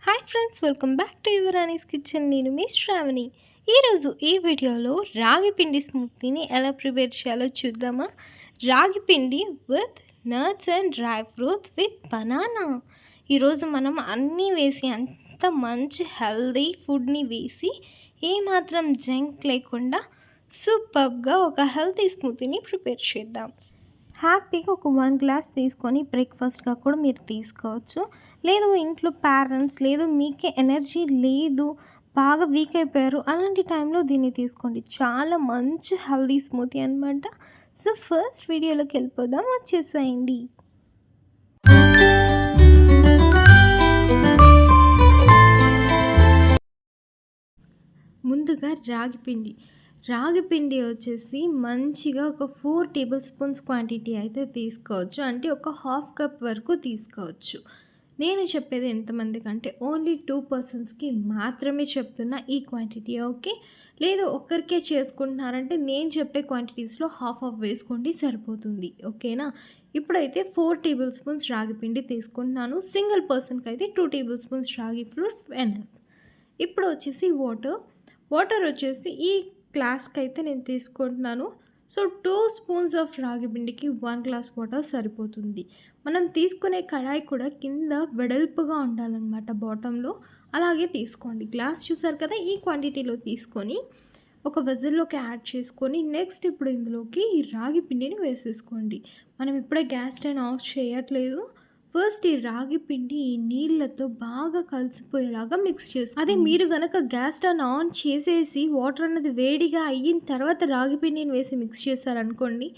Hi friends, welcome back to యువరాణీస్ kitchen. నేను మీ శ్రావణి. ఈరోజు ఈ వీడియోలో రాగి పిండి స్మూతీని ఎలా ప్రిపేర్ చేయాలో చూద్దామా. రాగి పిండి with nuts and dry fruits with banana. ఈరోజు మనం అన్నీ వేసి అంత మంచి హెల్దీ ఫుడ్ని వేసి ఏమాత్రం జంక్ లేకుండా సూపర్గా ఒక హెల్తీ స్మూతీని ప్రిపేర్ చేద్దాం. హ్యాపీగా ఒక 1 గ్లాస్ తీసుకొని బ్రేక్ఫాస్ట్గా కూడా మీరు తీసుకోవచ్చు. లేదు ఇంట్లో పేరెంట్స్ లేదు మీకే ఎనర్జీ లేదు, బాగా వీక్ అయిపోయారు, అలాంటి టైంలో దీన్ని తీసుకోండి. చాలా మంచి హెల్దీ స్మూతీ అనమాట. సో ఫస్ట్ వీడియోలోకి వెళ్ళిపోదాం, వచ్చేసేయండి. ముందుగా రాగి పిండి వచ్చేసి మంచిగా ఒక 4 టేబుల్ స్పూన్స్ క్వాంటిటీ అయితే తీసుకోవచ్చు. అంటే ఒక హాఫ్ కప్ వరకు తీసుకోవచ్చు. నేను చెప్పేది ఎంతమందికి అంటే ఓన్లీ 2 పర్సన్స్కి మాత్రమే చెప్తున్నా ఈ క్వాంటిటీ. ఓకే, లేదు ఒక్కరికే చేసుకుంటున్నారంటే నేను చెప్పే క్వాంటిటీస్లో హాఫ్ వేసుకోండి, సరిపోతుంది. ఓకేనా. ఇప్పుడైతే 4 టేబుల్ స్పూన్స్ రాగి పిండి తీసుకుంటున్నాను. సింగిల్ పర్సన్కి అయితే 2 టేబుల్ స్పూన్స్ రాగి ఫ్రూట్ ఎనఫ్. ఇప్పుడు వచ్చేసి వాటర్ వచ్చేసి ఈ గ్లాస్కి అయితే నేను తీసుకుంటున్నాను. సో 2 స్పూన్స్ ఆఫ్ రాగి పిండికి 1 గ్లాస్ వాటర్ సరిపోతుంది. మనం తీసుకునే కడాయి కూడా కింద వెడల్పుగా ఉండాలన్నమాట, బాటంలో. అలాగే తీసుకోండి. గ్లాస్ చూసారు కదా, ఈ క్వాంటిటీలో తీసుకొని ఒక వెజల్లోకి యాడ్ చేసుకొని నెక్స్ట్ ఇప్పుడు ఇందులోకి ఈ రాగి పిండిని వేసేసుకోండి. మనం ఇప్పుడే గ్యాస్ స్టవ్ ఆఫ్ చేయట్లేదు. ఫస్ట్ ఈ రాగి పిండి ఈ నీళ్ళతో బాగా కలిసిపోయేలాగా మిక్స్ చేసి, అదే మీరు కనుక గ్యాస్ స్టవ్ ఆన్ చేసేసి వాటర్ అన్నది వేడిగా అయిన తర్వాత రాగి పిండిని వేసి మిక్స్ చేశారనుకోండి,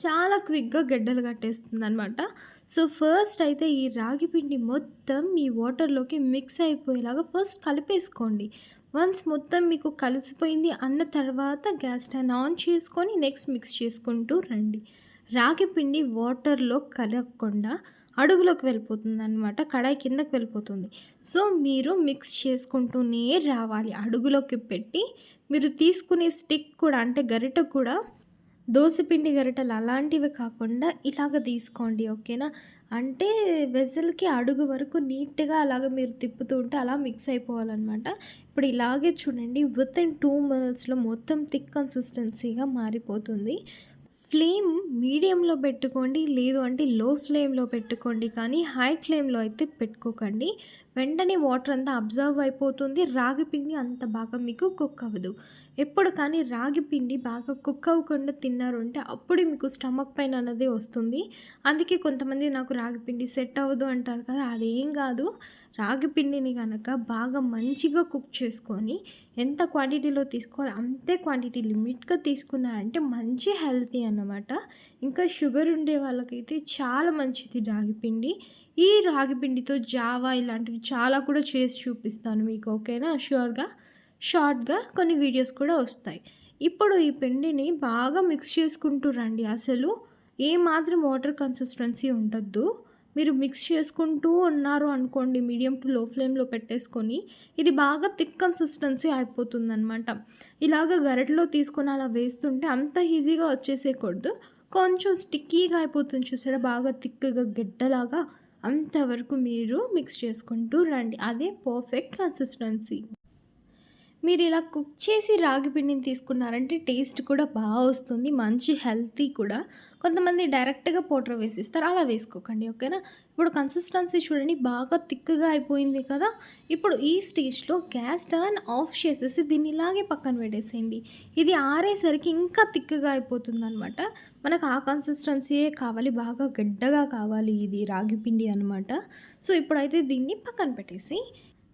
చాలా క్విక్గా గడ్డలు కట్టేస్తుంది అనమాట. సో ఫస్ట్ అయితే ఈ రాగి పిండి మొత్తం ఈ వాటర్లోకి మిక్స్ అయిపోయేలాగా ఫస్ట్ కలిపేసుకోండి. వన్స్ మొత్తం మీకు కలిసిపోయింది అన్న తర్వాత గ్యాస్ స్టవ్ ఆన్ చేసుకొని నెక్స్ట్ మిక్స్ చేసుకుంటూ రండి. రాగి పిండి వాటర్లో కలగకుండా అడుగులోకి వెళ్ళిపోతుంది అనమాట, కడాయి కిందకి వెళ్ళిపోతుంది. సో మీరు మిక్స్ చేసుకుంటూనే రావాలి. అడుగులోకి పెట్టి మీరు తీసుకునే స్టిక్ కూడా అంటే గరిట కూడా దోసపిండి గరిటెలు అలాంటివి కాకుండా ఇలాగ తీసుకోండి. ఓకేనా. అంటే వెజల్కి అడుగు వరకు నీట్గా అలాగ మీరు తిప్పుతూ ఉంటే అలా మిక్స్ అయిపోవాలన్నమాట. ఇప్పుడు ఇలాగే చూడండి, వితిన్ 2 మినిట్స్లో మొత్తం థిక్ కన్సిస్టెన్సీగా మారిపోతుంది. ఫ్లేమ్ మీడియంలో పెట్టుకోండి, లేదు అంటే లో ఫ్లేమ్లో పెట్టుకోండి, కానీ హై ఫ్లేమ్లో అయితే పెట్టుకోకండి. వెంటనే వాటర్ అంతా అబ్జర్వ్ అయిపోతుంది, రాగి పిండి అంత బాగా మీకు కుక్ అవ్వదు. ఎప్పుడు కానీ రాగి పిండి బాగా కుక్ అవ్వకుండా తిన్నారు అంటే అప్పుడు మీకు స్టమక్ పెయిన్ అనేది వస్తుంది. అందుకే కొంతమంది నాకు రాగి పిండి సెట్ అవ్వదు అంటారు కదా, అదేం కాదు. రాగి పిండిని కనుక బాగా మంచిగా కుక్ చేసుకొని ఎంత క్వాంటిటీలో తీసుకోవాలి అంతే క్వాంటిటీ లిమిట్గా తీసుకున్నారంటే మంచి హెల్తీ అన్నమాట. ఇంకా షుగర్ ఉండే వాళ్ళకైతే చాలా మంచిది రాగి పిండి. ఈ రాగి పిండితో జావా ఇలాంటివి చాలా కూడా చేసి చూపిస్తాను మీకు. ఓకేనా. షార్ట్గా కొన్ని వీడియోస్ కూడా వస్తాయి. ఇప్పుడు ఈ పిండిని బాగా మిక్స్ చేసుకుంటూ రండి. అసలు ఏమాత్రం వాటర్ కన్సిస్టెన్సీ ఉండద్దు. మీరు మిక్స్ చేసుకుంటూ ఉన్నారు అనుకోండి, మీడియం టు లో ఫ్లేమ్లో పెట్టేసుకొని, ఇది బాగా థిక్ కన్సిస్టెన్సీ అయిపోతుందన్నమాట. ఇలాగ గరిటెలో తీసుకొని అలా వేస్తుంటే అంత ఈజీగా వచ్చేసేయకూడదు, కొంచెం స్టిక్కీగా అయిపోతుంది చూసారా, బాగా థిక్గా గడ్డలాగా. అంతవరకు మీరు మిక్స్ చేసుకుంటూ రండి. అదే పర్ఫెక్ట్ కన్సిస్టెన్సీ. మీరు ఇలా కుక్ చేసి రాగి పిండిని తీసుకున్నారంటే టేస్ట్ కూడా బాగా వస్తుంది, మంచి హెల్తీ కూడా. కొంతమంది డైరెక్ట్గా పౌడర్ వేసిస్తారు, అలా వేసుకోకండి. ఓకేనా. ఇప్పుడు కన్సిస్టెన్సీ చూడండి, బాగా థిక్గా అయిపోయింది కదా. ఇప్పుడు ఈ స్టేజ్లో గ్యాస్ టర్న్ ఆఫ్ చేసేసి దీన్ని ఇలాగే పక్కన పెట్టేసేయండి. ఇది ఆరేసరికి ఇంకా థిక్గా అయిపోతుంది అనమాట. మనకు ఆ కన్సిస్టెన్సీయే కావాలి, బాగా గడ్డగా కావాలి ఇది రాగి పిండి అనమాట. సో ఇప్పుడైతే దీన్ని పక్కన పెట్టేసి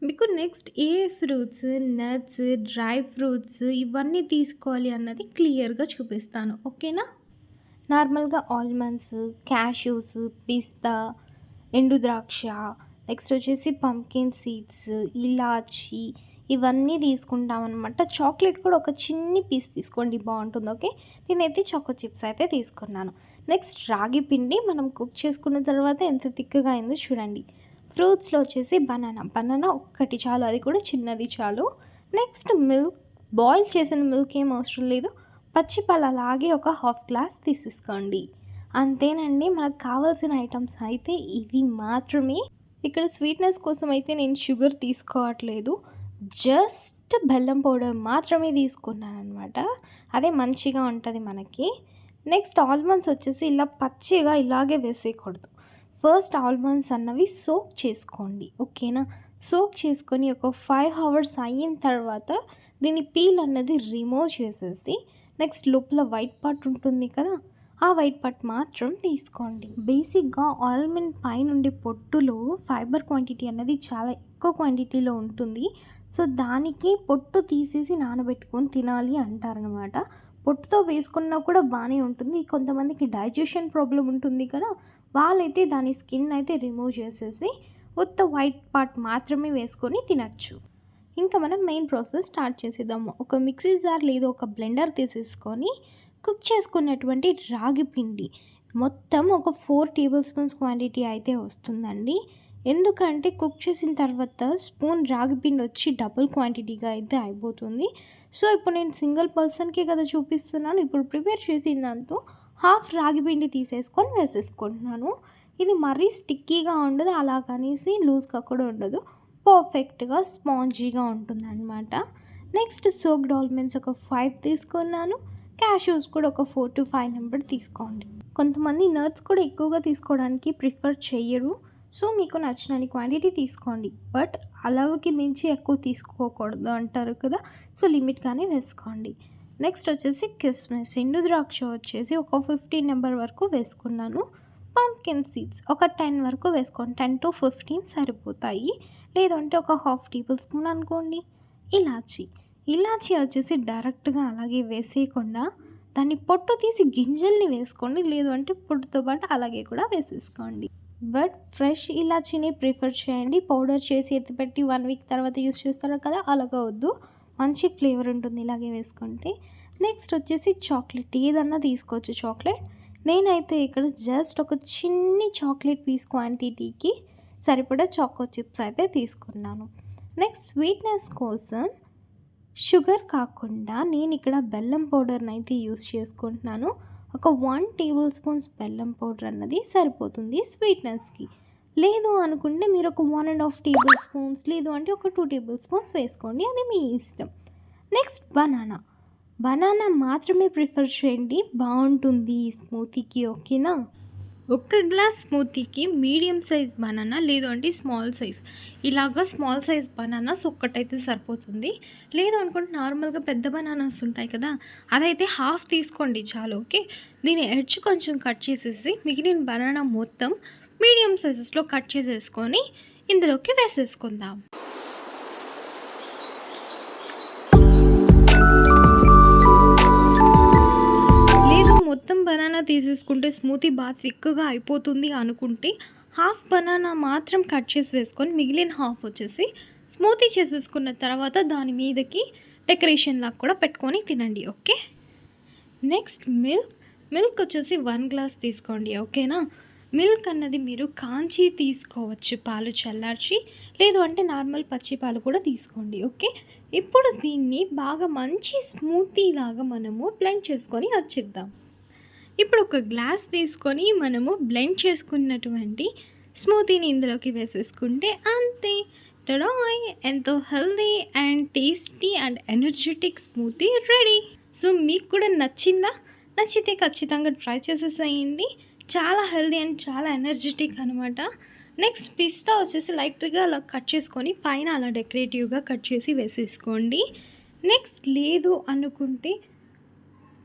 మీకు నెక్స్ట్ ఏ ఫ్రూట్స్, నట్స్, డ్రై ఫ్రూట్స్ ఇవన్నీ తీసుకోవాలి అన్నది క్లియర్గా చూపిస్తాను. ఓకేనా. నార్మల్గా ఆల్మండ్స్, క్యాష్యూస్, పిస్తా, ఎండు ద్రాక్ష, నెక్స్ట్ వచ్చేసి పంకిన్ సీడ్స్, ఇలాచి ఇవన్నీ తీసుకుంటాం అనమాట. చాక్లెట్ కూడా ఒక చిన్ని పీస్ తీసుకోండి, బాగుంటుంది. ఓకే, నేనైతే చాకో చిప్స్ అయితే తీసుకున్నాను. నెక్స్ట్ రాగి పిండి మనం కుక్ చేసుకున్న తర్వాత ఎంత థిక్గా అయిందో చూడండి. ఫ్రూట్స్లో వచ్చేసి బనానా ఒక్కటి చాలు, అది కూడా చిన్నది చాలు. నెక్స్ట్ మిల్క్, బాయిల్ చేసిన మిల్క్ ఏం అవసరం లేదు, పచ్చి పాలు అలాగే ఒక హాఫ్ గ్లాస్ తీసేసుకోండి. అంతేనండి, మనకు కావాల్సిన ఐటమ్స్ అయితే ఇవి మాత్రమే. ఇక్కడ స్వీట్‌నెస్ కోసం అయితే నేను షుగర్ తీసుకోవట్లేదు. జస్ట్ బెల్లం పౌడర్ మాత్రమే తీసుకున్నాననమాట. అదే మంచిగా ఉంటది మనకి. నెక్స్ట్ ఆల్మండ్స్ వచ్చేసి ఇలా పచ్చిగా ఇలాగే వేసేయకూడదు. ఫస్ట్ ఆల్మండ్స్ అన్నవి సోక్ చేసుకోండి. ఓకేనా? సోక్ చేసుకొని ఒక 5 అవర్స్ అయిన తర్వాత దీని పీల్ అన్నది రిమూవ్ చేసేసి నెక్స్ట్ లోపల వైట్ పార్ట్ ఉంటుంది కదా! ఆ వైట్ పార్ట్ మాత్రం తీసుకోండి. బేసిక్‌గా ఆల్మండ్ పైనుండి పొట్టులో ఫైబర్ క్వాంటిటీ అనేది చాలా ఎక్కువ క్వాంటిటీలో ఉంటుంది. సో, దానికి పొట్టు తీసేసి నానబెట్టుకొని తినాలి అంటారనమాట. పొట్టుతో వేసుకున్నా కూడా బానే ఉంటుంది. కొంతమందికి డైజెషన్ ప్రాబ్లమ్ ఉంటుంది కదా! వాళ్ళైతే దాని స్కిన్ అయితే రిమూవ్ చేసేసి ఉత్త వైట్ పార్ట్ మాత్రమే వేసుకొని తినచ్చు. ఇంకా మనం మెయిన్ ప్రాసెస్ స్టార్ట్ చేసేద్దాము. ఒక మిక్సీ జార్ లేదా ఒక బ్లెండర్ తీసేసుకొని కుక్ చేసుకున్నటువంటి రాగి పిండి మొత్తం ఒక 4 టేబుల్ స్పూన్స్ క్వాంటిటీ అయితే వస్తుందండి. ఎందుకంటే కుక్ చేసిన తర్వాత స్పూన్ రాగి పిండి వచ్చి డబుల్ క్వాంటిటీగా అయితే అయిపోతుంది. సో, ఇప్పుడు నేను సింగిల్ పర్సన్‌కే కదా చూపిస్తున్నాను. ఇప్పుడు ప్రిపేర్ చేసిన దాంతో హాఫ్ రాగి పిండి తీసేసుకొని వేసేసుకుంటున్నాను. ఇది మరీ స్టిక్కీగా ఉండదు. అలాగనేసి లూజ్‌గా కూడా ఉండదు. పర్ఫెక్ట్‌గా స్పాంజీగా ఉంటుందన్నమాట. నెక్స్ట్ సోక్డ్ ఆల్మండ్స్ ఒక 5 తీసుకున్నాను. క్యాష్యూస్ కూడా ఒక 4-5 నెంబర్ తీసుకోండి. కొంతమంది నట్స్ కూడా ఎక్కువగా తీసుకోవడానికి ప్రిఫర్ చెయ్యరు. సో, మీకు నచ్చినన్ని క్వాంటిటీ తీసుకోండి. బట్ అలవుకి మించి ఎక్కువ తీసుకోకూడదు అంటారు కదా! సో, లిమిట్‌గానే వేసుకోండి. నెక్స్ట్ వచ్చేసి కిస్మిస్, ఎండు ద్రాక్ష వచ్చేసి ఒక 15 నెంబర్ వరకు వేసుకున్నాను. పంప్కిన్ సీడ్స్ ఒక 10 వరకు వేసుకోండి. 10-15 సరిపోతాయి. లేదంటే ఒక హాఫ్ టేబుల్ స్పూన్ అనుకోండి. ఇలాచీ వచ్చేసి డైరెక్ట్‌గా అలాగే వేసేయకుండా దాన్ని పొట్టు తీసి గింజల్ని వేసుకోండి. లేదు అంటే పొట్టుతో పాటు అలాగే కూడా వేసేసుకోండి. బట్ ఫ్రెష్ ఇలాచీని ప్రిఫర్ చేయండి. పౌడర్ చేసి ఎత్తిపెట్టి 1 వీక్ తర్వాత యూజ్ చేస్తారు కదా! అలాగా వద్దు. మంచి ఫ్లేవర్ ఉంటుంది ఇలాగే వేసుకుంటే. నెక్స్ట్ వచ్చేసి చాక్లెట్ ఏదన్నా తీసుకోవచ్చు చాక్లెట్. నేనైతే ఇక్కడ జస్ట్ ఒక చిన్ని చాక్లెట్ పీస్ క్వాంటిటీకి సరిపడా చాకో చిప్స్ అయితే తీసుకున్నాను. నెక్స్ట్ స్వీట్‌నెస్ కోసం షుగర్ కాకుండా నేను ఇక్కడ బెల్లం పౌడర్‌ని అయితే యూజ్ చేసుకుంటున్నాను. ఒక 1 టేబుల్ స్పూన్స్ బెల్లం పౌడర్ అన్నది సరిపోతుంది స్వీట్‌నెస్‌కి. లేదు అనుకుంటే మీరు ఒక 1½ టేబుల్ స్పూన్స్ లేదు అంటే ఒక 2 టేబుల్ స్పూన్స్ వేసుకోండి. అది మీ ఇష్టం. నెక్స్ట్ బనానా మాత్రమే ప్రిఫర్ చేయండి. బావుంటుంది ఈ స్మూతీకి. ఓకేనా? ఒక్క గ్లాస్ స్మూతీకి మీడియం సైజ్ బనానా లేదు అంటే స్మాల్ సైజ్ ఇలాగా స్మాల్ సైజ్ బనానాస్ ఒక్కటైతే సరిపోతుంది. లేదు అనుకుంటే నార్మల్గా పెద్ద బనానాస్ ఉంటాయి కదా! అదైతే హాఫ్ తీసుకోండి చాలు. ఓకే. దీని ఎడ్జ్ కొంచెం కట్ చేసేసి మిగిలిన బనానా మొత్తం మీడియం సైజెస్లో కట్ చేసేసుకొని ఇందులోకి వేసేసుకుందాం. మొత్తం బనానా తీసేసుకుంటే స్మూతీ బాగా థిక్‌గా అయిపోతుంది అనుకుంటే హాఫ్ బనానా మాత్రం కట్ చేసి వేసుకొని మిగిలిన హాఫ్ వచ్చేసి స్మూతీ చేసేసుకున్న తర్వాత దాని మీదకి డెకరేషన్ లాగా కూడా పెట్టుకొని తినండి. ఓకే. నెక్స్ట్ మిల్క్ వచ్చేసి 1 గ్లాస్ తీసుకోండి. ఓకేనా? మిల్క్ అన్నది మీరు కాంచి తీసుకోవచ్చు, పాలు చల్లార్చి. లేదు అంటే నార్మల్ పచ్చి పాలు కూడా తీసుకోండి. ఓకే. ఇప్పుడు దీన్ని బాగా మంచి స్మూతీ లాగా మనము బ్లెండ్ చేసుకొని వచ్చేద్దాం. ఇప్పుడు ఒక గ్లాస్ తీసుకొని మనము బ్లెండ్ చేసుకున్నటువంటి స్మూతీని ఇందులోకి వేసేసుకుంటే అంతే. టడాయ్! ఎంతో healthy and tasty and energetic smoothie ready. So, మీకు కూడా నచ్చిందా? నచ్చితే ఖచ్చితంగా ట్రై చేసేసేయండి. చాలా హెల్దీ అండ్ చాలా ఎనర్జెటిక్ అనమాట. నెక్స్ట్ పిస్తా వచ్చేసి లైట్‌గా అలా కట్ చేసుకొని పైన అలా డెకరేటివ్‌గా కట్ చేసి వేసేసుకోండి. నెక్స్ట్ లేదు అనుకుంటే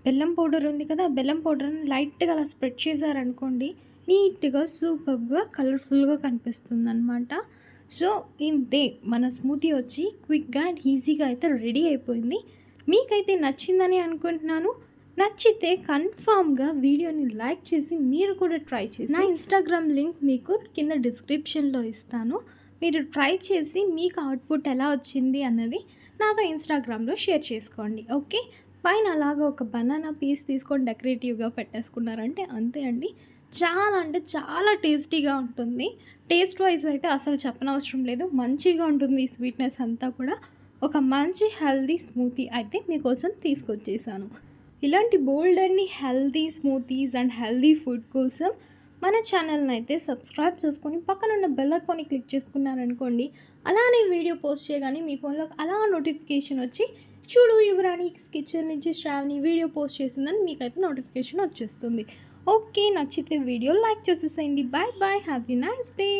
బెల్లం పౌడర్ ఉంది కదా! బెల్లం పౌడర్‌ని లైట్‌గా అలా స్ప్రెడ్ చేశారనుకోండి, నీట్‌గా సూపర్‌గా కలర్‌ఫుల్‌గా కనిపిస్తుందనమాట. సో, ఇంతే మన స్మూతీ వచ్చి క్విక్‌గా అండ్ ఈజీగా అయితే రెడీ అయిపోయింది. మీకైతే నచ్చిందని అనుకుంటున్నాను. నచ్చితే కన్ఫామ్‌గా వీడియోని లైక్ చేసి మీరు కూడా ట్రై చేసి నా ఇన్‌స్టాగ్రామ్ లింక్ మీకు కింద డిస్క్రిప్షన్‌లో ఇస్తాను. మీరు ట్రై చేసి మీకు అవుట్‌పుట్ ఎలా వచ్చింది అన్నది నాతో ఇన్‌స్టాగ్రామ్‌లో షేర్ చేసుకోండి. ఓకే. పైన అలాగా ఒక బనానా పీస్ తీసుకొని డెకరేటివ్‌గా పెట్టేసుకున్నారంటే అంతే అండి. చాలా అంటే చాలా టేస్టీగా ఉంటుంది. టేస్ట్ వైజ్ అయితే అసలు చెప్పనవసరం లేదు. మంచిగా ఉంటుంది ఈ స్వీట్‌నెస్ అంతా కూడా. ఒక మంచి హెల్తీ స్మూతీ అయితే మీకోసం తీసుకొచ్చేసాను. ఇలాంటి బోల్డ్ అన్ని healthy smoothies and healthy food కోసం మన ఛానల్ని అయితే సబ్స్క్రైబ్ చేసుకొని పక్కనున్న బెల్ ఐకాన్ని క్లిక్ చేసుకున్నారనుకోండి, అలానే వీడియో పోస్ట్ చేయగానే మీ ఫోన్లో అలా నోటిఫికేషన్ వచ్చి చూడు యువరాణి కిచెన్ నుంచి శ్రావణి వీడియో పోస్ట్ చేసిందని మీకైతే నోటిఫికేషన్ వచ్చేస్తుంది. ఓకే, నచ్చితే వీడియో లైక్ చేసేసేయండి. Bye bye, have a nice day.